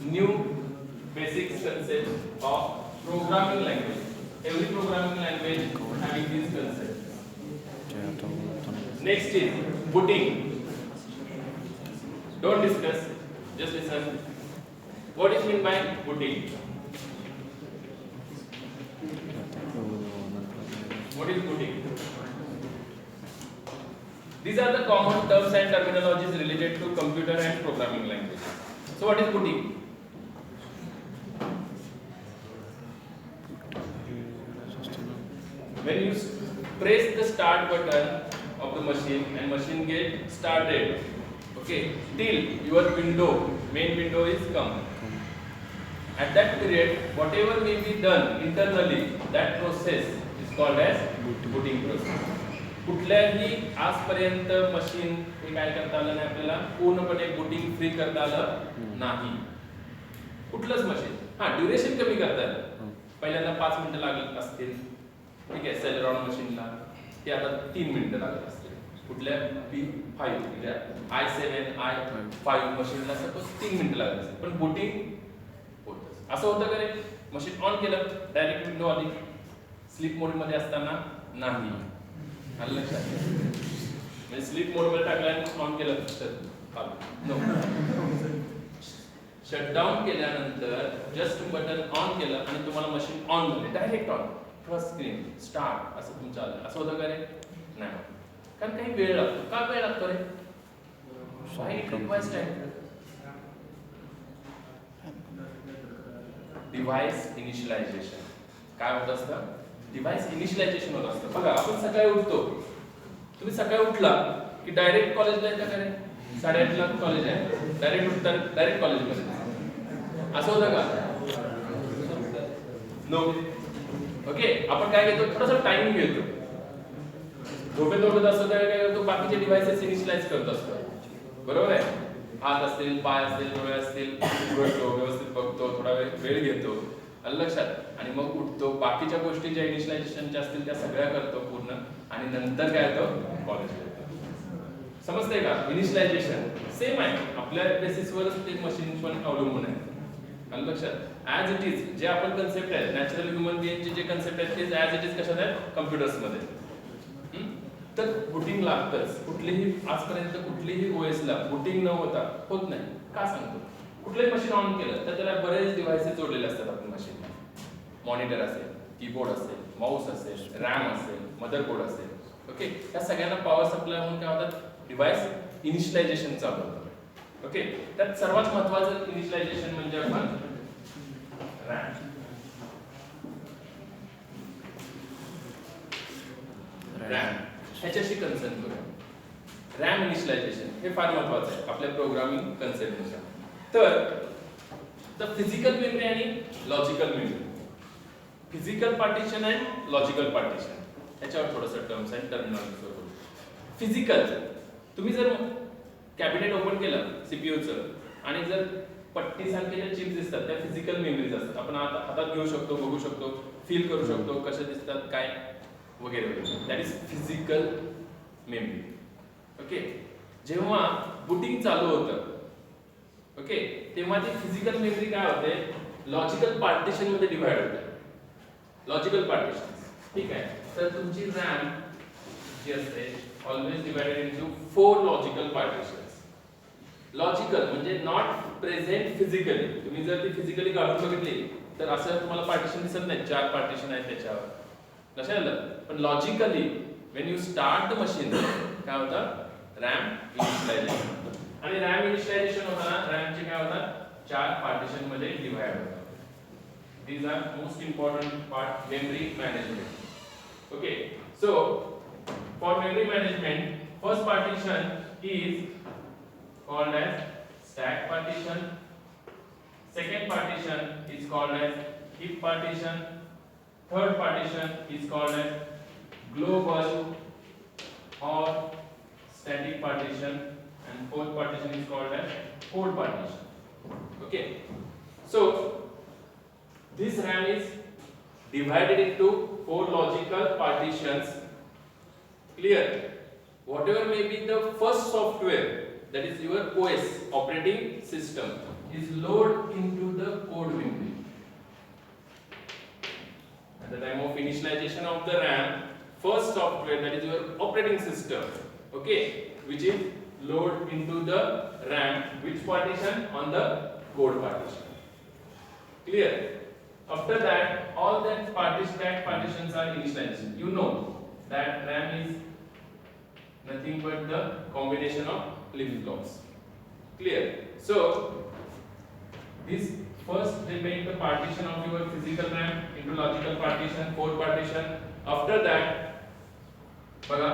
new basic concept of programming language. Every programming language having these concepts. Next is booting. Don't discuss, just listen. What is meant by booting? What is booting? These are the common terms and terminologies related to computer and programming language. So what is booting? When you press the start button of the machine and machine get started, okay, till your main window is come. At that period, whatever may be done internally, that process is called as booting process. कुठल्याही आजपर्यंत machine हे काय करता आलं नाही आपल्याला पूर्णपणे booting free करता आलं नाही. कुठलंच मशीन ड्युरेशन कमी करता आलं. पहिल्यांदा 5 मिनिटं लागत असतील, ठीक आहे, सेलेरॉन मशीनला ते आता 3 मिनिटं लागत असतील. कुठल्या P5 म्हणजे i7 i5 मशीनला सपोज 3 मिनिटं लागत असतील, पण बूटिंग होतं. असं होतं का रे? मशीन ऑन केलं, डायरेक्ट विंडो आली, स्लीप मोड मध्ये असताना नाही. आलं लक्षात? म्हणजे स्लीप मोड मध्ये टाकला आणि ऑन केलं तर नो. शटडाऊन केल्यानंतर जस्ट बटन ऑन केलं आणि तुम्हाला मशीन ऑन झाले, direct on, first screen start असं तुमचं आलं. असं होतं का रे? नाही, कारण काही वेळ लागतो. का वेळ लागतो रे? It requires time. Device initialization काय होत असतं? डिव्हाइस इनिशियलायझेशन होत असतं. बघा, आपण सकाळी उठतो, तुम्ही सकाळी उठला की डायरेक्ट कॉलेजला येता का रे? 8:30 ला कॉलेज आहे, डायरेक्ट उठता, डायरेक्ट कॉलेजमध्ये. असं होतं का? नो. ओके, आपण काय घेतो? थोडासा टाइम घेतो. झोपेत असतो त्यावेळी काय करतो? बाकीचे डिव्हाइसेस इनिशियलाइज करत असतो. बरोबर आहे? हात असतील, पाय असतील, डोळे असतील, उघडतो, व्यवस्थित बघतो, थोडा वेळ घेतो, लक्षात, आणि मग उठतो. बाकीच्या गोष्टी ज्या इनिशियलायझेशनच्या असतील त्या सगळ्या करतो पूर्ण, आणि नंतर काय येतो? कॉलेजला येतो. समजतंय का? इनिशियलायझेशन सेम आहे, आपल्या बेसिसवरच ते मशीन पण अवलंबून आहे. लक्षात, ॲज इट इज जे आपण कन्सेप्ट आहेत, नॅचरल ह्युमन बिईंगचे जे कन्सेप्ट आहेत ते ॲज इट इज कशात आहेत? कम्प्युटर्समध्ये. तर बुटिंग लागतंच. कुठलीही आजपर्यंत कुठलीही ओएसला बुटिंग न होता होत नाही. का सांगतो? कुठलंही मशीन ऑन केलं तर त्याला बरेच डिव्हाइसेस जोडलेले असतात आपल्या मशीनला. मॉनिटर असेल, कीबोर्ड असेल, माऊस असेल, रॅम असेल, मदरबोर्ड असेल. ओके, या सगळ्यांना पॉवर सप्लाय होऊन काय होतात? डिव्हाइस इनिशियलायझेशन चालू होतं. ओके, त्यात सर्वात महत्त्वाचं इनिशियलायझेशन म्हणजे आपण रॅम. रॅम ह्याच्याशी कन्सर्न करूया. रॅम इनिशियलायझेशन हे फार महत्त्वाचं आहे आपल्या प्रोग्रामिंग कन्सेप्टनुसार. तर द फिजिकल मेमरी आणि logical memory, physical partition and logical partition, ह्याच्यावर थोडंसं टर्म्स अँड टर्मिनॉलॉजी करू. फिजिकल, तुम्ही जर कॅबिनेट ओपन केलं सीपीयूचं आणि जर पट्टी सारखे ज्या चिप्स दिसतात त्या फिजिकल मेमरीज असतात. आपण हातात घेऊ शकतो, बघू शकतो, फील करू शकतो, कसे दिसतात, काय वगैरे वगैरे. That is physical memory. Okay, जेव्हा बुटिंग चालू होतं, ओके, तेव्हा ती फिजिकल मेमरी काय होते? लॉजिकल पार्टिशन मध्ये डिव्हाइड होते. लॉजिकल पार्टिशन, ठीक आहे. तर तुमची रॅम जी असते always divided into 4 logical partitions. Logical म्हणजे नॉट प्रेझेंट फिजिकली. तुम्ही जर ती फिजिकली काढून बघितली तर असं तुम्हाला पार्टिशन दिसत नाही, 4 पार्टिशन आहेत त्याच्यावर, लक्षात आलं. पण logically when you start the machine काय होतं? RAM initialization. आणि रॅम इनिशियलायझेशन होताना रॅमचे काय होतात? 4 पार्टिशन मध्ये डिवाइड होतात. These are most important part, memory management. Okay, so for memory management, first partition is called as stack partition. Second partition is called as heap partition. Third partition is called as global or static partition, and fourth partition is called as code partition. Okay, so this RAM is divided into 4 logical partitions. Clear? Whatever may be the first software, that is your OS, operating system, is loaded into the code memory. At the time of initialization of the RAM, first software, that is your operating system, okay, which is load into the RAM, which partition? On the code partition. Clear? After that, all that partitions are initialized. You know that RAM is nothing but the combination of flip-flops. Clear? So this first they make the partition of your physical RAM into logical partition, code partition. After that, बघा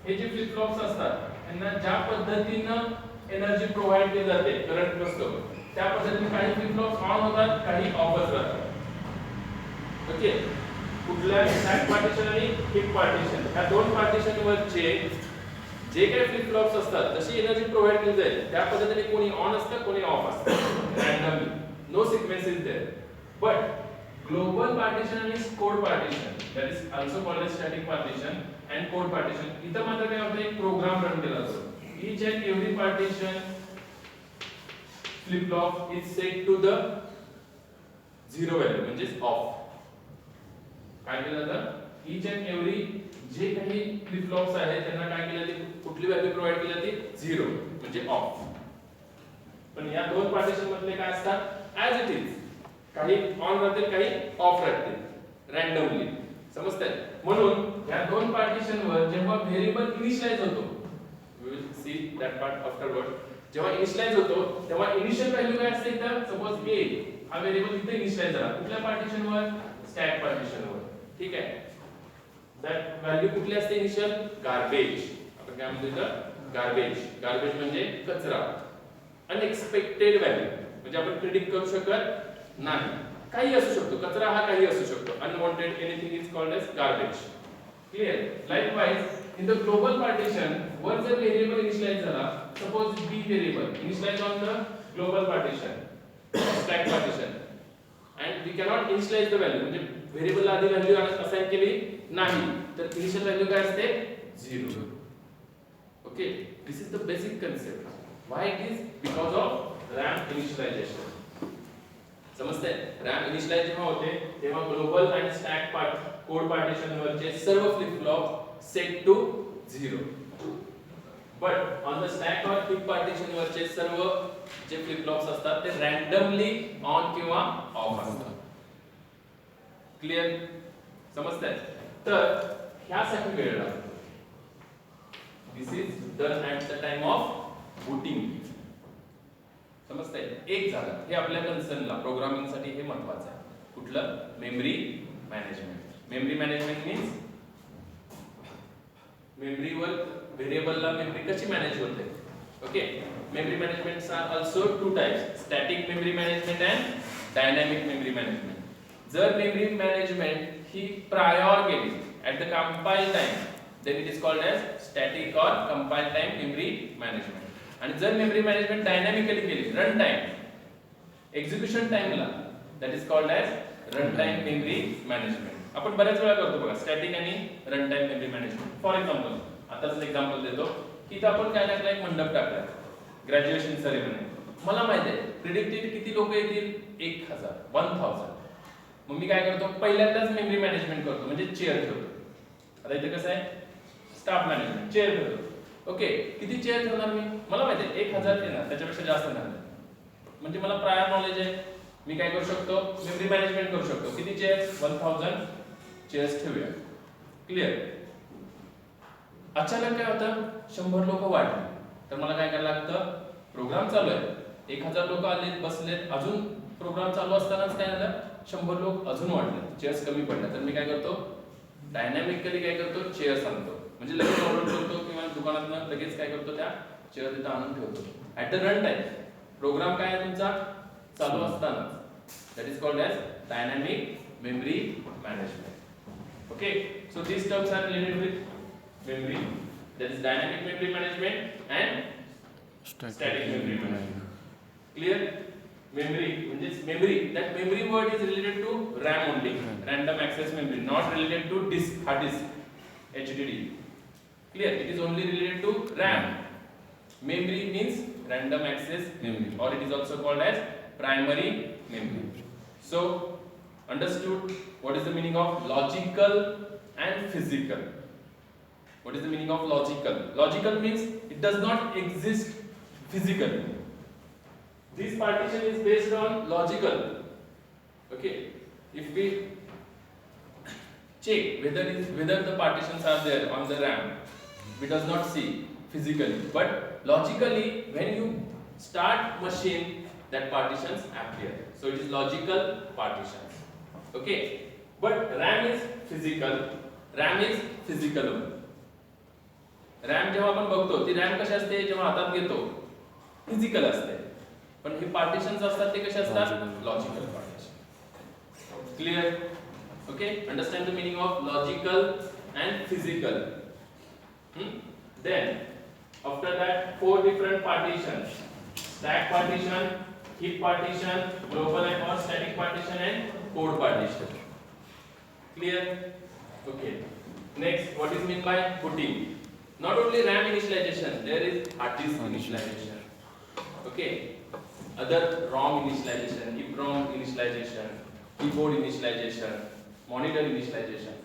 हे जे flip flops असतात त्यांना ज्या पद्धतीनं energy provide केली जाते current बसतो त्या पद्धतीने काही फ्लिप फ्लॉप्स ऑन होतात, काही ऑफच राहतात. ओके, कुठल्या स्टॅक पार्टिशन आणि हिप पार्टिशन ह्या दोन पार्टिशन वरचे जे काही फ्लिप फ्लॉप्स असतात जशी एनर्जी प्रोव्हाइड केली जाईल त्या पद्धतीने कोणी ऑन असतं कोणी ऑफ असतं randomly. No sequence is there. But global partition आणि code partition, that is also called as static partition and code partition, इथं मात्र काय होतं एक प्रोग्राम रन केला जातो. each and every partition flip flop is set to the zero value म्हणजे of. काय केलं जातं each and every जे काही फ्लिप फ्लॉप्स आहेत त्यांना काय केलं ते कुठली व्हॅल्यू प्रोव्हाइड केली जाते 0 म्हणजे ऑफ. पण या दोन पार्टिशन मधले काय असतात ऍज इट इज, काही ऑन राहतील काही ऑफ राहतील रॅन्डमली. समजतंय? म्हणून या दोन पार्टिशन वर जेव्हा व्हेरिएबल इनिशियलाइज होतो, we will see that part afterward, जेव्हा इनिशियलाइज होतो तेव्हा इनिशियल व्हॅल्यू काय असते इथं सपोज a हा व्हेरिएबल इथे इनिशियलाइज झाला कुठल्या पार्टिशन वर स्टॅक पार्टिशन वर. ठीक आहे, दॅट व्हॅल्यू कुठली असते इनिशियल गार्बेज. आपण काय म्हणतो इथं गार्बेज. गार्बेज म्हणजे कचरा, अनएक्सपेक्टेड व्हॅल्यू म्हणजे आपण प्रिडिक्ट करू शकत नाही. काही असू शकतो कचरा, हा काही असू शकतो. Unwanted anything is called as garbage. Clear? Likewise in the global partition वर जर व्हेरिएबल इनिशियलाइज झाला, suppose b variable initialize on the global partition stack partition and we cannot initialize the value म्हणजे व्हेरिएबलला आधी व्हॅल्यू असाइन केली नाही तर initial value काय असते 0. Okay, this is the basic concept. Why it is because of RAM initialization. समजतंय? RAM initialize जेव्हा होते तेव्हा ग्लोबल आणि स्टॅक कोड पार्टिशन वरचे सर्व flip flop set to 0. But on the stack or heap partition वरचे सर्व जे फ्लिप फ्लॉप्स असतात ते रॅन्डमली ऑन किंवा ऑफ असतात. क्लियर? समजतंय? तर ह्यासाठी वेळ लागतो. This is done at the time of booting. समजतंय? एक झालं हे आपल्या कन्सर्नला प्रोग्रामिंग साठी हे महत्त्वाचं आहे. कुठलं? Memory management. Memory management means मेमरीवर व्हेरिएबलला मेमरी कशी मॅनेज होते. Okay, memory managements are also two types, static memory management and dynamic memory management. जर मेमरी मॅनेजमेंट ही प्रायोर केली at the compile time then it is called as static or compile time memory management. आणि जर memory management dynamically केली run time execution टाइमला, that is called as run time memory management. आपण बऱ्याच वेळा करतो बघा स्टॅटिक आणि run time memory management. For example आताच एक्झाम्पल देतो की इथं आपण काय टाकलं, एक मंडप टाकलाय ग्रॅज्युएशन सेरेमनी. मला माहिती आहे प्रिडिक्टेड किती लोक येतील 1000. मग मी काय करतो पहिल्यांदाच मेमरी मॅनेजमेंट करतो म्हणजे चेअर ठेवतो. आता इथे कसं आहे स्टाफ मॅनेजमेंट चेअर ठेवतो. ओके, किती चेअर ठेवणार मी मला माहिती आहे 1000 येणार, त्याच्यापेक्षा जास्त नाही. म्हणजे मला प्रायर नॉलेज आहे. मी काय करू शकतो मेमरी मॅनेजमेंट करू शकतो. किती चेअर्स 1000 चेअर्स ठेवूया. क्लियर? अचानक काय होतं 100 लोक वाढले तर मला काय करायला लागतं, प्रोग्राम चालू आहे 1000 लोक आले बसलेत, अजून प्रोग्राम चालू असतानाच काय झालं 100 लोक अजून वाढले, चेअर्स कमी पडल्या. तर मी काय करतो डायनॅमिकली काय करतो चेअर्स आणतो. म्हणजे लगेच ऑर्डर करतो किंवा दुकानातून लगेच काय करतो त्या चेअर तिथं आणून ठेवतो. At the run time program काय आहे तुमचा चालू असताना, that is called as dynamic memory management. Okay, so these terms are related with memory, that is dynamic memory management and static memory management. Clear? Memory म्हणजे memory, that memory word is related to RAM only, random access memory, not related to disk, hard disk, HDD. Clear? It is only related to RAM. Memory means random access memory, or it is also called as primary memory. So understood what is the meaning of logical and physical. What is the meaning of logical? Logical means it does not exist physically. This partition is based on logical. Okay, if we check whether the partitions are there on the RAM, we does not see physically, but logically when you start machine, that partitions appear. So it is logical partitions. Okay, but RAM is physical. RAM is physical. RAM जेव्हा आपण बघतो ती RAM कशी असते, जेव्हा हातात घेतो physical असते, पण हे पार्टिशन्स असतात ते कसे असतात, logical partition. Clear? Okay, understand the meaning of logical and physical. Then after that, 4 different partitions: stack partition, heap partition, global and or static partition, and code partition. Clear? Okay. Next, what is meant by booting? Not only RAM initialization, there is hard disk initialization. Okay. Other ROM initialization, EEPROM initialization, keyboard initialization, monitor initialization.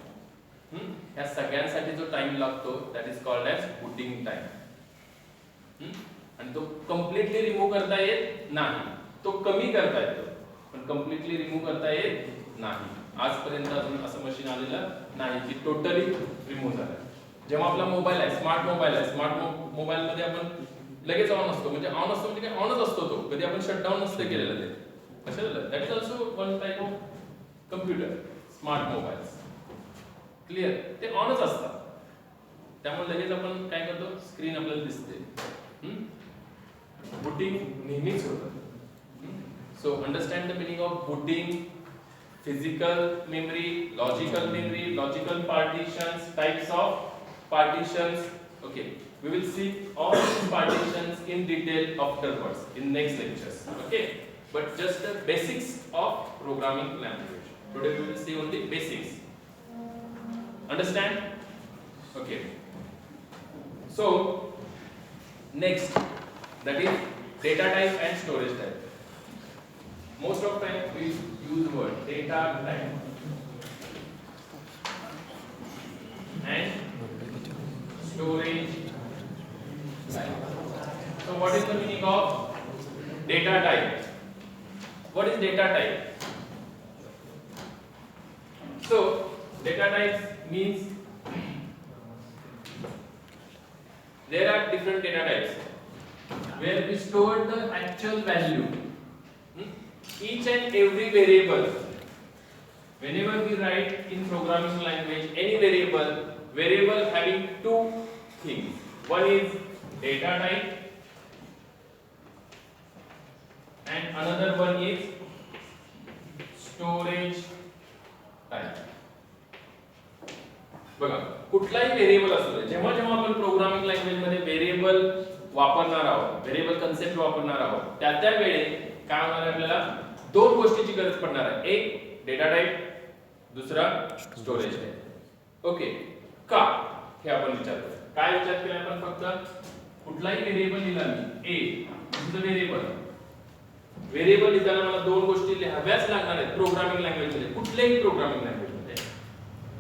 ह्या सगळ्यांसाठी जो time लागतो that is called as booting time. आणि तो completely remove करता येत नाही, तो कमी करता येतो पण कम्प्लिटली रिमूव्ह करता येत नाही. आजपर्यंत अजून असं मशीन आलेलं नाही की टोटली रिमूव्ह झालं. जेव्हा आपला मोबाईल आहे, स्मार्ट मोबाईल आहे, स्मार्ट मोबाईल मध्ये आपण लगेच ऑन असतो, म्हणजे ऑन असतो म्हणजे काय, ऑनच असतो तो, कधी आपण शटडाऊन नसते केलेलं ते. कशाला? That is also one type of computer, smart mobiles. Clear? ते ऑनच असतात, त्यामुळे लगेच आपण काय करतो, स्क्रीन आपल्याला दिसते. बूटिंग नेहमीच होतं. So understand the meaning of booting, physical memory, logical partitions, types of partitions. Okay, we will see all these partitions in detail afterwards in next lectures. Okay, but just the basics of programming language. Today we will see only basics. Understand? Okay. So next, that is data type and storage type. Most of time we use the word data type and storage type. So what is the meaning of data type? What is data type? So data types means there are different data types where we store the actual value. Each and every variable, whenever we write in programming language any variable having two things. One is data type and another one is storage type. बघा, कुठलाही variable असू दे, जेव्हा जेव्हा आपण programming language मध्ये variable वापरणार आहोत, variable concept वापरणार आहोत, त्या वेळी काय होणार आहे, आपल्याला दोन गोष्टीची गरज पडणार आहे. एक डेटा टाइप, दुसरा स्टोरेज टाइप. ओके, का हे आपण विचारतो. काय विचार केला आपण? फक्त कुठलाही व्हेरिएबल लिहिला मी, ए इज द व्हेरिएबल लिहिताना मला दोन गोष्टी लिहाव्याच लागणार आहेत प्रोग्रामिंग लँग्वेज मध्ये, कुठल्याही प्रोग्रामिंग लँग्वेज मध्ये,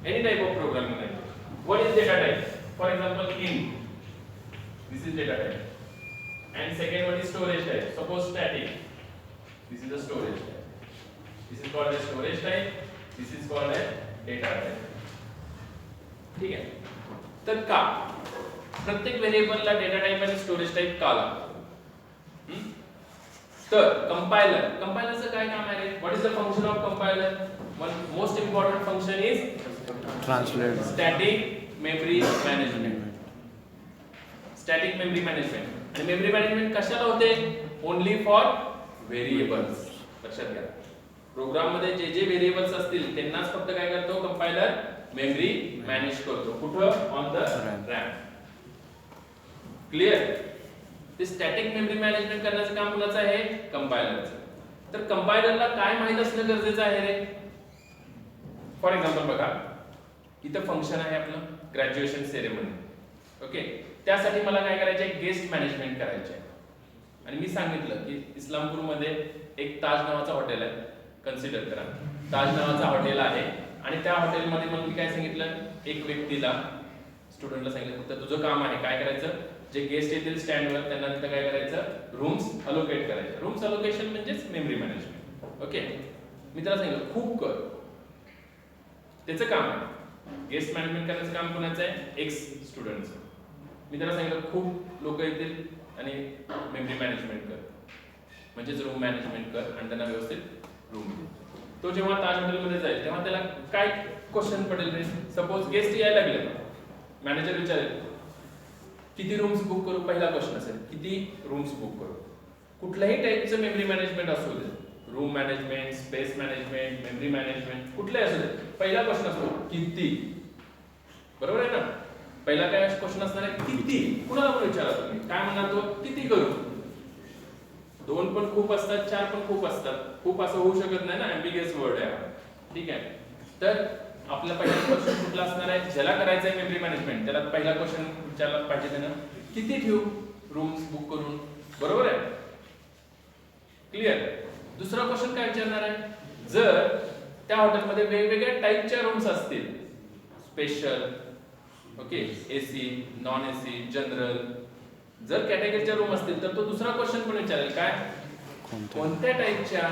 any type of programming language. What is data type? For example, int, this is data type, and second one is storage type. Suppose static, this is the storage type. This is called as storage type, this is called as data type. ठीक है? तर का प्रत्येक व्हेरिएबलला data type आणि storage type का लागतो? तर कंपायलरचं काय काम आहे? What is the function of compiler? One most important function is translate static memory management. Static memory management. आणि मेमरी मॅनेजमेंट कशाला होते? Only for variables. लक्षात घ्या, प्रोग्राम मध्ये जे जे व्हेरिएबल्स असतील त्यांनाच फक्त काय करतो कंपायलर? मेमरी मॅनेज करतो. कुठं? On the RAM. क्लियर? ते स्टॅटिक मेमरी मॅनेजमेंट करण्याचं काम कुणाचं आहे? कंपायलरचं. तर कंपायलरला काय माहित असणं गरजेचं आहे रे? फॉर एक्झाम्पल बघा, इथं फंक्शन आहे आपलं ग्रॅज्युएशन सेरेमनी. ओके, त्यासाठी मला काय करायचं आहे? गेस्ट मॅनेजमेंट करायचं आहे. आणि मी सांगितलं की इस्लामपूरमध्ये एक ताज नावाचं हॉटेल आहे, कन्सिडर करा ताज नावाचं हॉटेल आहे आणि त्या हॉटेलमध्ये मग मी काय सांगितलं, एक व्यक्तीला स्टुडंटला सांगितलं फक्त तुझं काम आहे काय करायचं, जे गेस्ट येतील स्टँडवर त्यांना तिथं काय करायचं, रूम्स अलोकेट करायचे. रूम्स अलोकेशन म्हणजेच मेमरी मॅनेजमेंट. ओके, मी त्याला सांगितलं खूप कर, त्याचं काम आहे. गेस्ट मॅनेजमेंट करण्याचं काम कोणाचं आहे, एक्स स्टुडंटचं. मी त्याला सांगितलं खूप लोक येतील आणि मेमरी मॅनेजमेंट कर, म्हणजेच रूम मॅनेजमेंट कर आणि त्यांना व्यवस्थित रूम दे. तो जेव्हा ताज हॉटेलमध्ये जाईल तेव्हा त्याला काय क्वेश्चन पडेल रे, सपोज गेस्ट यायला लागले, मॅनेजर विचारेल किती रूम्स बुक करू, पहिला क्वेश्चन असेल किती रूम्स बुक करू. कुठल्याही टाईपचं मेमरी मॅनेजमेंट असू दे, room management, space management, memory management, कुठलाही असू दे, पहिला क्वेश्चन असतो किती. बरोबर आहे ना, पहिला काय क्वेश्चन असणार आहे किती. कुणाला पण विचारा तुम्ही काय म्हणणार, तो किती करू. 2 पण खूप असतात, 4 पण खूप असतात, खूप असं होऊ शकत नाही ना, एम्बिगियस वर्ड आहे. ठीक आहे, तर आपला पहिला क्वेश्चन कुठला असणार आहे, ज्याला करायचं आहे मेमरी मॅनेजमेंट त्याला पहिला क्वेश्चन विचारला पाहिजे त्यानं किती ठेवू रूम्स बुक करून. बरोबर आहे, क्लिअर. दुसरा क्वेश्चन काय विचारणार आहे, जर त्या हॉटेलमध्ये वेगवेगळ्या टाईपच्या रूम्स असतील, special, okay, AC, non AC, general, जर कॅटेगरीच्या रूम असतील तर तो दुसरा क्वेश्चन पण विचारेल काय, कोणत्या टाईपच्या.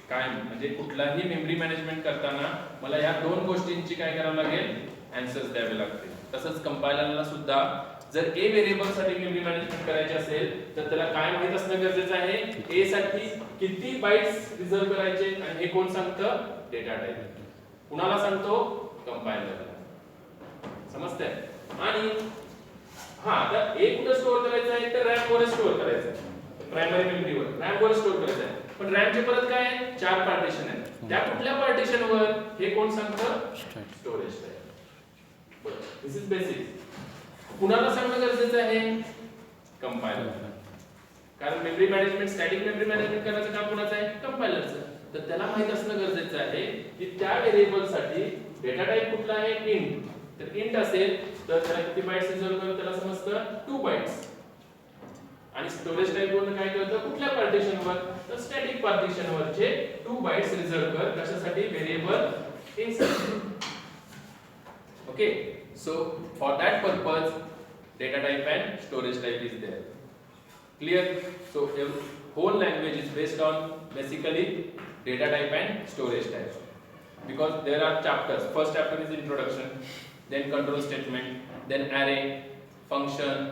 काय म्हणजे कुठलाही मेमरी मॅनेजमेंट करताना मला या 2 गोष्टींची काय करावं लागेल, आन्सर्स द्यावे लागतील. तसंच कंपायलरला सुद्धा जर ए व्हेरिएबल साठी मेमरी मॅनेजमेंट करायची असेल तर त्याला काय माहित असणं गरजेचं आहे, ए साठी किती बाइट्स रिझर्व करायचे आणि हे कोण सांगतं, डेटा टाइप. कुणाला सांगतो, कंपायलरला. समजतंय. आणि हा आता ए कुठे स्टोअर करायचं आहे तर रॅम वर स्टोअर करायचं आहे, प्रायमरी मेमरीवर रॅम वर स्टोअर करायचं आहे. पण रॅमचे परत काय आहे, 4 पार्टिशन आहेत, त्या कुठल्या पार्टिशनवर हे कोण सांगतं, स्टोरेज टाइप. बरं, दिस इज बेसिक. कुणाला सांगणं गरजेचं आहे, कंपायलर. कारण memory management, static memory management करायचं काम कोणाचं आहे, कंपायलरचं. तर त्याला माहित असणं गरजेचं आहे की त्या व्हेरिएबल साठी डेटा टाइप कुठला आहे, इंट. तर इंट असेल तर त्याला किती बाइट्स रिझर्व करू, त्याला समजतं 2 बाइट्स. आणि स्टोरेज टाइप वरून काय करतं, कुठल्या पार्टिशनवर, तर स्टॅटिक पार्टिशनवरचे 2 बाइट्स रिझर्व कर, कशासाठी, व्हेरिएबल ए साठी. Okay, so for that purpose data type and storage type is there. Clear? So whole language is based on basically data type and storage type, because there are chapters. First chapter is introduction, then control statement, then array, function,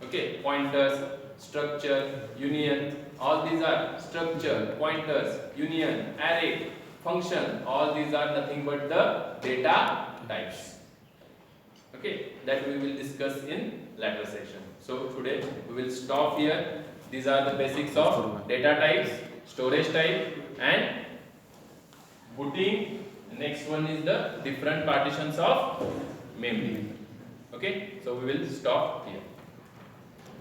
okay, pointers, structure, union. All these are structure, pointers, union, array, function. All these are nothing but the data types. Okay, that we will discuss in later section. So today we will stop here. These are the basics of data types, storage type, and booting. Next one is the different partitions of memory. Okay, so we will stop here.